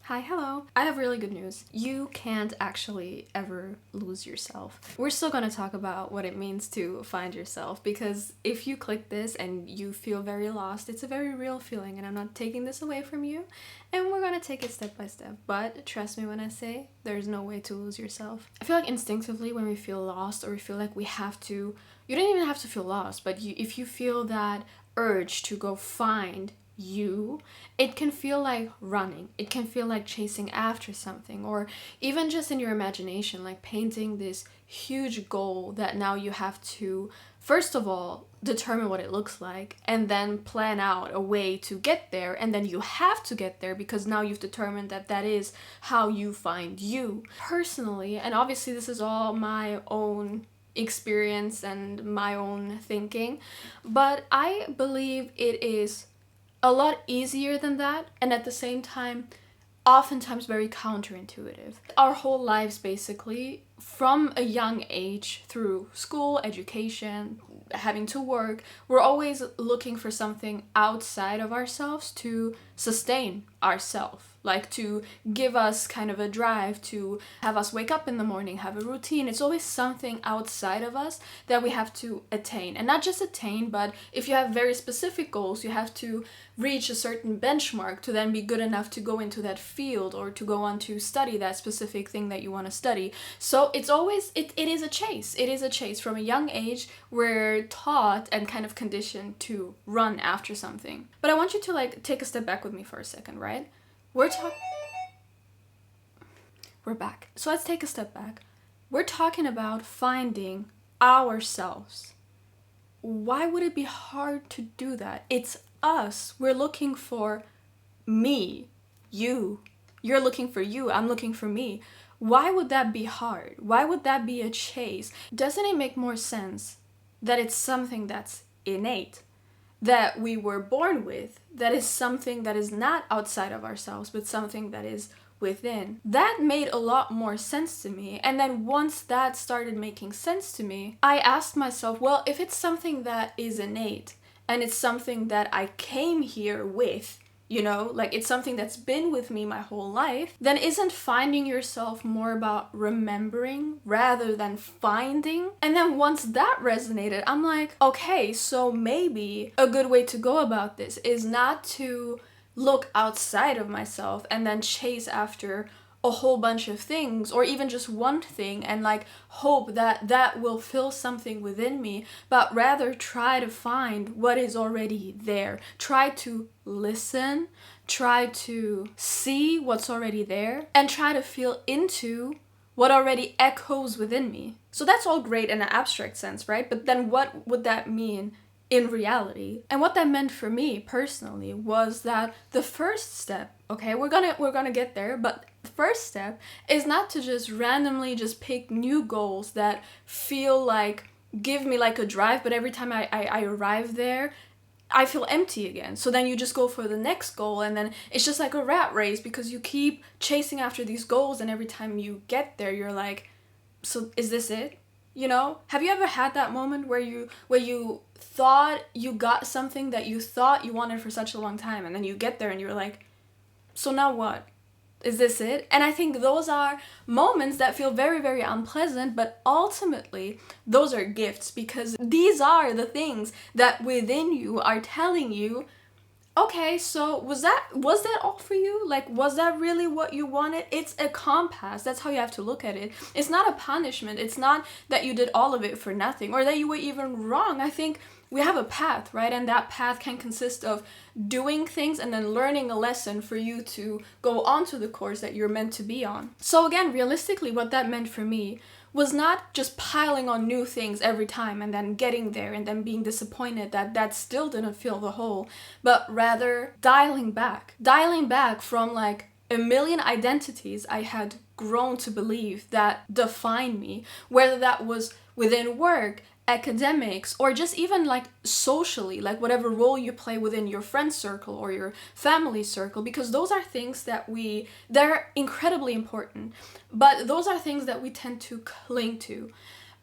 Hi, hello. I have really good news. You can't actually ever lose yourself. We're still gonna talk about what it means to find yourself, because if you click this and you feel very lost, it's a very real feeling, and I'm not taking this away from you, and we're gonna take it step by step. But trust me when I say there's no way to lose yourself. I feel like instinctively when we feel lost, or we feel like we have to, you don't even have to feel lost, but if you feel that urge to go find you, it can feel like running. It can feel like chasing after something, or even just in your imagination, like painting this huge goal that now you have to, first of all, determine what it looks like, and then plan out a way to get there, and then you have to get there because now you've determined that that is how you find you. Personally, and obviously this is all my own experience and my own thinking, but I believe it is a lot easier than that, and at the same time oftentimes very counterintuitive. Our whole lives, basically from a young age, through school, education, having to work, we're always looking for something outside of ourselves to sustain ourselves, like to give us kind of a drive, to have us wake up in the morning, have a routine. It's always something outside of us that we have to attain. And not just attain, but if you have very specific goals, you have to reach a certain benchmark to then be good enough to go into that field, or to go on to study that specific thing that you want to study. So it's always, it is a chase. It is a chase. From a young age, we're taught and kind of conditioned to run after something. But I want you to like take a step back with me for a second, right? We're back. So let's take a step back. We're talking about finding ourselves. Why would it be hard to do that? It's us. We're looking for me, you. You're looking for you, I'm looking for me. Why would that be hard? Why would that be a chase? Doesn't it make more sense that it's something that's innate, that we were born with, that is something that is not outside of ourselves, but something that is within? That made a lot more sense to me. And then once that started making sense to me, I asked myself, well, if it's something that is innate, and it's something that I came here with, you know, like it's something that's been with me my whole life, then isn't finding yourself more about remembering rather than finding? And then once that resonated, I'm like, okay, so maybe a good way to go about this is not to look outside of myself and then chase after a whole bunch of things, or even just one thing, and like hope that that will fill something within me, but rather try to find what is already there. Try to listen, try to see what's already there, and try to feel into what already echoes within me. So that's all great in an abstract sense, right? But then what would that mean in reality? And what that meant for me personally was that the first step, okay, we're gonna get there, but the first step is not to just randomly just pick new goals that feel like give me like a drive, but every time I arrive there, I feel empty again. So then you just go for the next goal, and then it's just like a rat race because you keep chasing after these goals, and every time you get there, you're like, so is this it? You know, have you ever had that moment where you thought you got something that you thought you wanted for such a long time, and then you get there and you're like, so now what? Is this it? And I think those are moments that feel very, very unpleasant, but ultimately those are gifts, because these are the things that within you are telling you, okay, so was that all for you? Like, was that really what you wanted? It's a compass. That's how you have to look at it. It's not a punishment. It's not that you did all of it for nothing, or that you were even wrong. I think we have a path, right? And that path can consist of doing things and then learning a lesson for you to go on to the course that you're meant to be on. So again, realistically, what that meant for me was not just piling on new things every time and then getting there and then being disappointed that that still didn't fill the hole, but rather dialing back from like a million identities I had grown to believe that define me, whether that was within work, academics, or just even like socially, like whatever role you play within your friend circle or your family circle, because those are things that they're incredibly important, but those are things that we tend to cling to.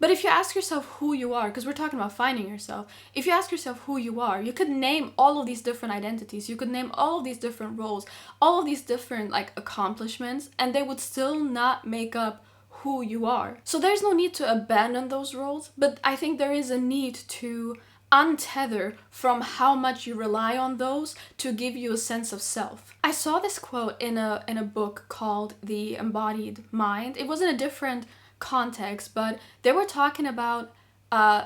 But if you ask yourself who you are, because we're talking about finding yourself, if you ask yourself who you are, you could name all of these different identities, you could name all of these different roles, all of these different like accomplishments, and they would still not make up who you are. So there's no need to abandon those roles, but I think there is a need to untether from how much you rely on those to give you a sense of self. I saw this quote in a book called The Embodied Mind. It was in a different context, but they were talking about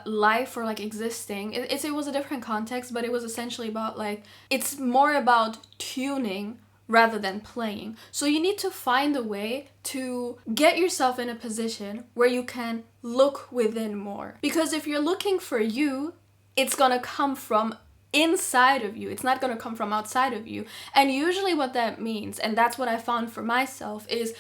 life or like existing. It was a different context, but it was essentially about like, it's more about tuning rather than playing. So you need to find a way to get yourself in a position where you can look within more. Because if you're looking for you, it's gonna come from inside of you. It's not gonna come from outside of you. And usually what that means, and that's what I found for myself, is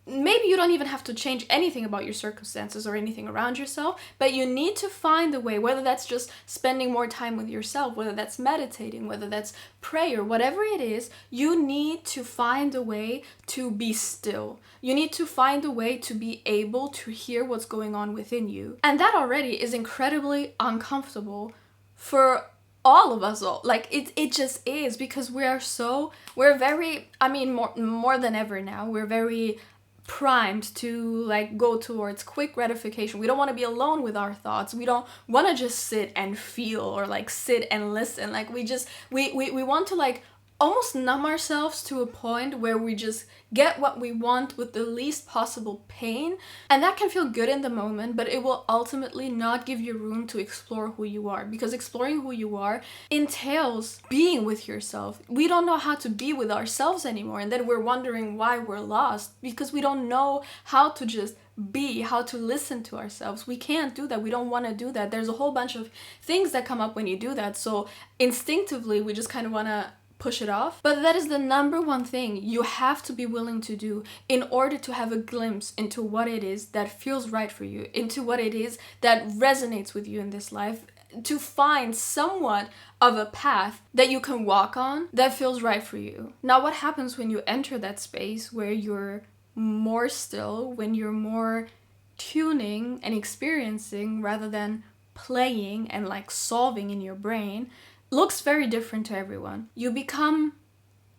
maybe you don't even have to change anything about your circumstances or anything around yourself, but you need to find a way, whether that's just spending more time with yourself, whether that's meditating, whether that's prayer, whatever it is, you need to find a way to be still. You need to find a way to be able to hear what's going on within you. And that already is incredibly uncomfortable for all of us. All like it just is, because we're very, I mean, more than ever now, we're very primed to like go towards quick gratification. We don't want to be alone with our thoughts. We don't want to just sit and feel or like sit and listen. Like we want to like almost numb ourselves to a point where we just get what we want with the least possible pain. And that can feel good in the moment, but it will ultimately not give you room to explore who you are, because exploring who you are entails being with yourself. We don't know how to be with ourselves anymore, and then we're wondering why we're lost, because we don't know how to just be, how to listen to ourselves. We can't do that. We don't want to do that. There's a whole bunch of things that come up when you do that. So instinctively, we just kind of want to push it off. But that is the number one thing you have to be willing to do in order to have a glimpse into what it is that feels right for you, into what it is that resonates with you in this life, to find somewhat of a path that you can walk on that feels right for you. Now, what happens when you enter that space where you're more still, when you're more tuning and experiencing rather than playing and like solving in your brain, looks very different to everyone. You become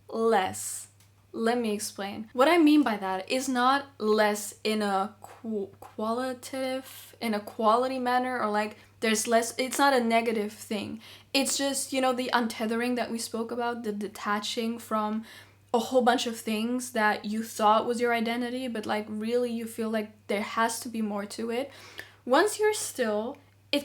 less. Let me explain. What I mean by that is not less in a quality manner, or like there's less, it's not a negative thing. It's just, you know, the untethering that we spoke about, the detaching from a whole bunch of things that you thought was your identity, but like really you feel like there has to be more to it. Once you're still, it's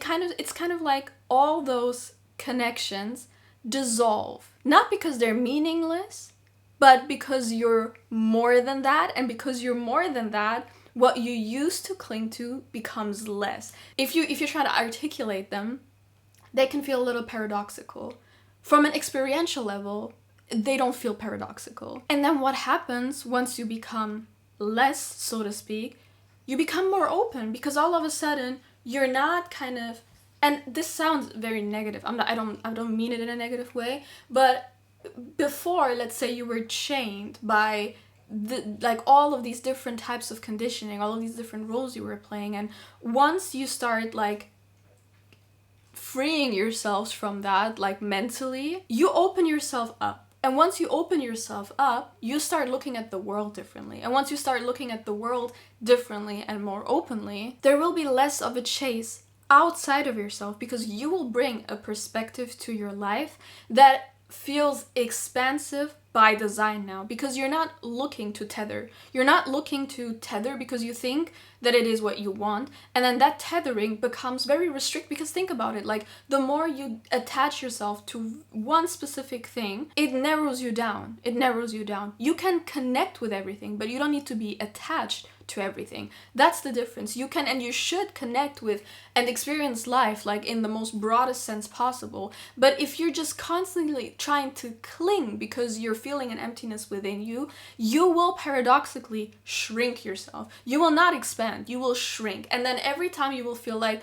kind of like all those connections dissolve, not because they're meaningless, but because you're more than that, and because you're more than that, what you used to cling to becomes less. If you try to articulate them, they can feel a little paradoxical. From an experiential level, they don't feel paradoxical. And then what happens once you become less, so to speak, you become more open, because all of a sudden you're not kind of, and this sounds very negative. I don't mean it in a negative way, but before, let's say you were chained by like all of these different types of conditioning, all of these different roles you were playing, and once you start like freeing yourselves from that, like mentally, you open yourself up. And once you open yourself up, you start looking at the world differently. And once you start looking at the world differently and more openly, there will be less of a chase outside of yourself, because you will bring a perspective to your life that feels expansive by design now, because you're not looking to tether. You're not looking to tether because you think that it is what you want, and then that tethering becomes very restricted. Because think about it, like the more you attach yourself to one specific thing, it narrows you down. You can connect with everything, but you don't need to be attached to everything. That's the difference. You can and you should connect with and experience life like in the most broadest sense possible. But if you're just constantly trying to cling because you're feeling an emptiness within you, you will paradoxically shrink yourself. You will not expand, you will shrink. And then every time you will feel like,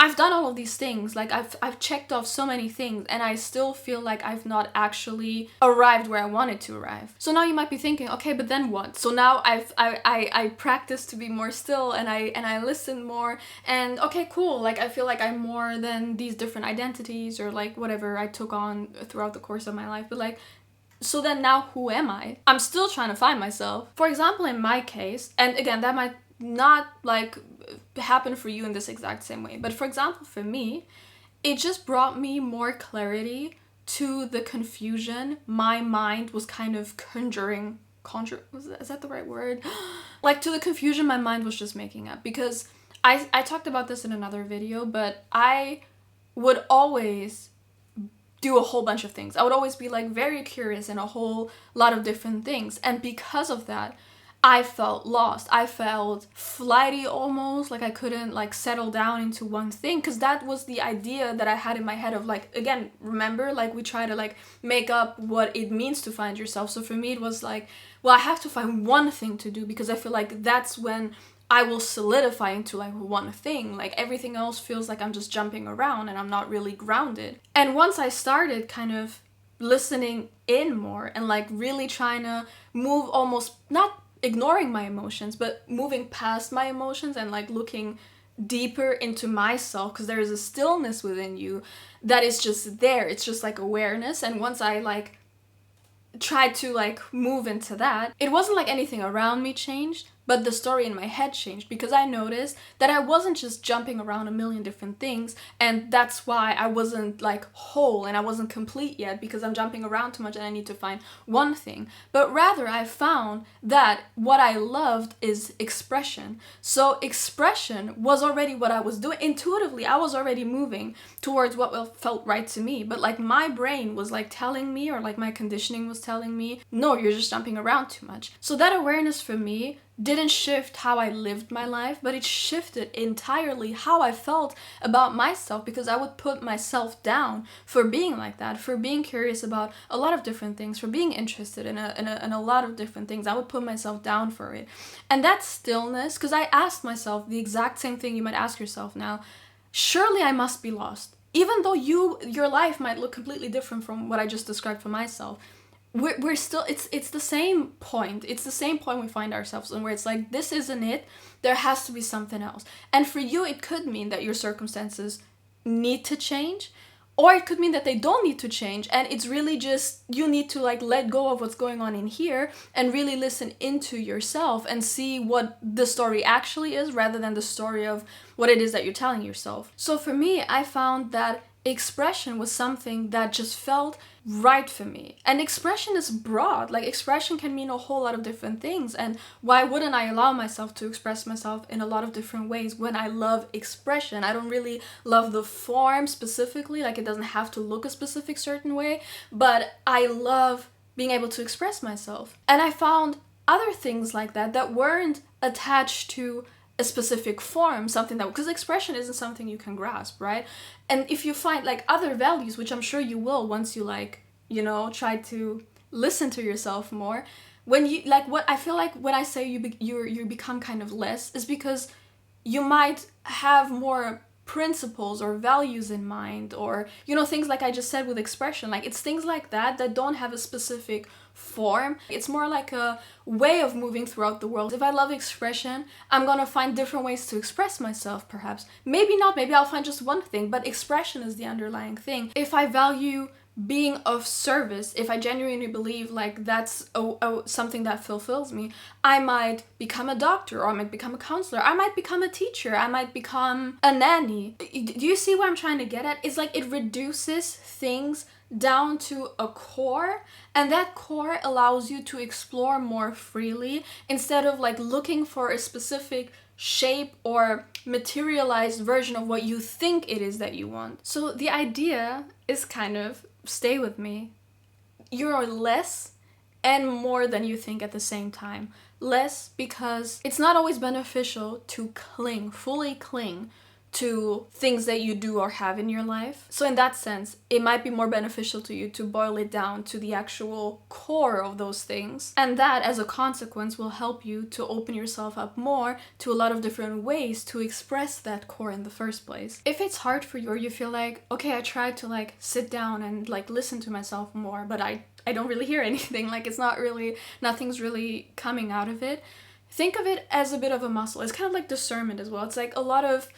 I've done all of these things, like I've checked off so many things, and I still feel like I've not actually arrived where I wanted to arrive. So now you might be thinking, okay, but then what? So now I practice to be more still, and I listen more, and okay, cool, like I feel like I'm more than these different identities or like whatever I took on throughout the course of my life. But like, so then now who am I? I'm still trying to find myself. For example, in my case, and again, that might not like happen for you in this exact same way, but for example, for me, it just brought me more clarity to the confusion my mind was kind of is that the right word? Like, to the confusion my mind was just making up. Because I talked about this in another video, but I would always do a whole bunch of things. I would always be like very curious in a whole lot of different things, and because of that, I felt lost. I felt flighty almost, like I couldn't like settle down into one thing, because that was the idea that I had in my head of like, again, remember, like we try to like make up what it means to find yourself. So for me it was like, well, I have to find one thing to do, because I feel like that's when I will solidify into like one thing. Like everything else feels like I'm just jumping around and I'm not really grounded. And once I started kind of listening in more and like really trying to move, almost not ignoring my emotions, but moving past my emotions and like looking deeper into myself, because there is a stillness within you that is just there. It's just like awareness. And once I like tried to like move into that, it wasn't like anything around me changed, but the story in my head changed, because I noticed that I wasn't just jumping around a million different things, and that's why I wasn't like whole and I wasn't complete yet, because I'm jumping around too much and I need to find one thing. But rather I found that what I loved is expression. So expression was already what I was doing. Intuitively, I was already moving towards what felt right to me, but like my brain was like telling me, or like my conditioning was telling me, no, you're just jumping around too much. So that awareness for me didn't shift how I lived my life, but it shifted entirely how I felt about myself, because I would put myself down for being like that, for being curious about a lot of different things, for being interested in a lot of different things. I would put myself down for it. And that stillness, because I asked myself the exact same thing you might ask yourself now, surely I must be lost. Even though your life might look completely different from what I just described for myself, we're still, it's the same point. It's the same point we find ourselves in, where it's like, this isn't it. There has to be something else. And for you, it could mean that your circumstances need to change, or it could mean that they don't need to change, and it's really just, you need to like let go of what's going on in here and really listen into yourself and see what the story actually is, rather than the story of what it is that you're telling yourself. So for me, I found that expression was something that just felt right for me. And expression is broad. Like, expression can mean a whole lot of different things, and why wouldn't I allow myself to express myself in a lot of different ways when I love expression? I don't really love the form specifically, like it doesn't have to look a specific certain way, but I love being able to express myself. And I found other things like that weren't attached to a specific form, something that, because expression isn't something you can grasp, right? And if you find like other values, which I'm sure you will once you like, you know, try to listen to yourself more, when you like, what I feel like when I say you become kind of less, is because you might have more principles or values in mind, or, you know, things like I just said with expression. Like, it's things like that don't have a specific form. It's more like a way of moving throughout the world. If I love expression, I'm gonna find different ways to express myself, perhaps. Maybe not, maybe I'll find just one thing, but expression is the underlying thing. If I value being of service, if I genuinely believe like that's something that fulfills me, I might become a doctor, or I might become a counselor, I might become a teacher, I might become a nanny. Do you see what I'm trying to get at? It's like it reduces things down to a core, and that core allows you to explore more freely, instead of like looking for a specific shape or materialized version of what you think it is that you want. So the idea is kind of, stay with me, you're less and more than you think at the same time. Less because it's not always beneficial to fully cling to things that you do or have in your life. So in that sense, it might be more beneficial to you to boil it down to the actual core of those things. And that, as a consequence, will help you to open yourself up more to a lot of different ways to express that core in the first place. If it's hard for you, or you feel like, okay, I tried to like sit down and like listen to myself more, but I don't really hear anything, like it's not really, nothing's really coming out of it. Think of it as a bit of a muscle. It's kind of like discernment as well. It's like a lot of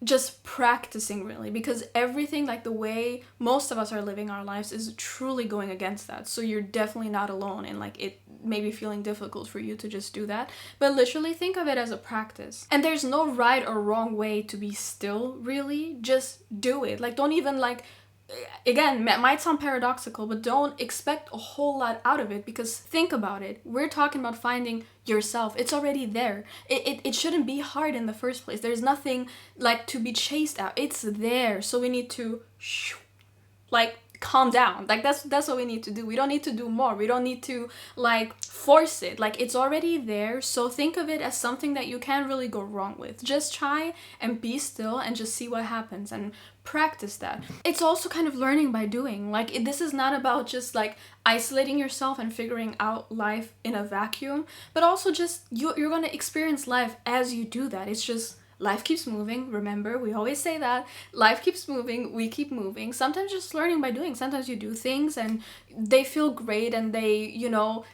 just practicing, really, because everything, like the way most of us are living our lives, is truly going against that. So you're definitely not alone in like it maybe feeling difficult for you to just do that, but literally think of it as a practice. And there's no right or wrong way to be still, really. Just do it. Like, don't even like, again, it might sound paradoxical, but don't expect a whole lot out of it, because think about it. We're talking about finding yourself. It's already there. It shouldn't be hard in the first place. There's nothing like to be chased out. It's there. So we need to like calm down. Like that's what we need to do. We don't need to do more. We don't need to like force it. Like it's already there. So think of it as something that you can't really go wrong with. Just try and be still and just see what happens and practice that. It's also kind of learning by doing. Like this is not about just like isolating yourself and figuring out life in a vacuum, but also just you're going to experience life as you do that. It's just life keeps moving. Remember, we always say that. Life keeps moving, we keep moving. Sometimes just learning by doing. Sometimes you do things and they feel great and they, you know,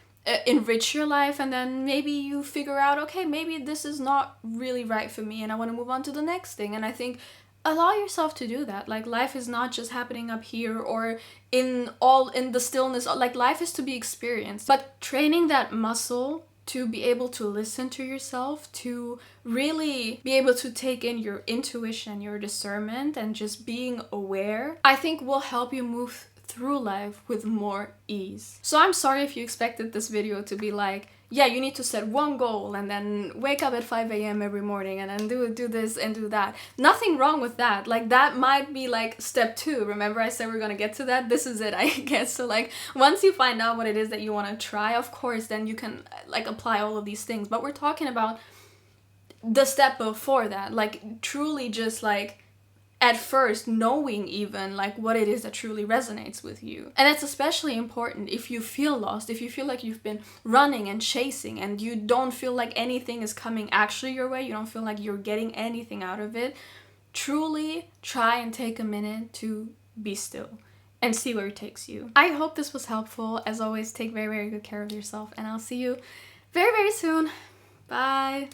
enrich your life, and then maybe you figure out, okay, maybe this is not really right for me and I want to move on to the next thing. And I think allow yourself to do that. Like life is not just happening up here or in the stillness. Like life is to be experienced. But training that muscle to be able to listen to yourself, to really be able to take in your intuition, your discernment, and just being aware, I think will help you move through life with more ease. So I'm sorry if you expected this video to be like, yeah, you need to set one goal and then wake up at 5 a.m. every morning and then do this and do that. Nothing wrong with that. Like that might be like step 2. Remember I said we're gonna get to that? This is it, I guess. So like once you find out what it is that you want to try, of course, then you can like apply all of these things. But we're talking about the step before that, like truly just like at first knowing even like what it is that truly resonates with you. And that's especially important if you feel lost, if you feel like you've been running and chasing and you don't feel like anything is coming actually your way, you don't feel like you're getting anything out of it. Truly try and take a minute to be still and see where it takes you. I hope this was helpful. As always, take very, very good care of yourself, and I'll see you very, very soon. Bye.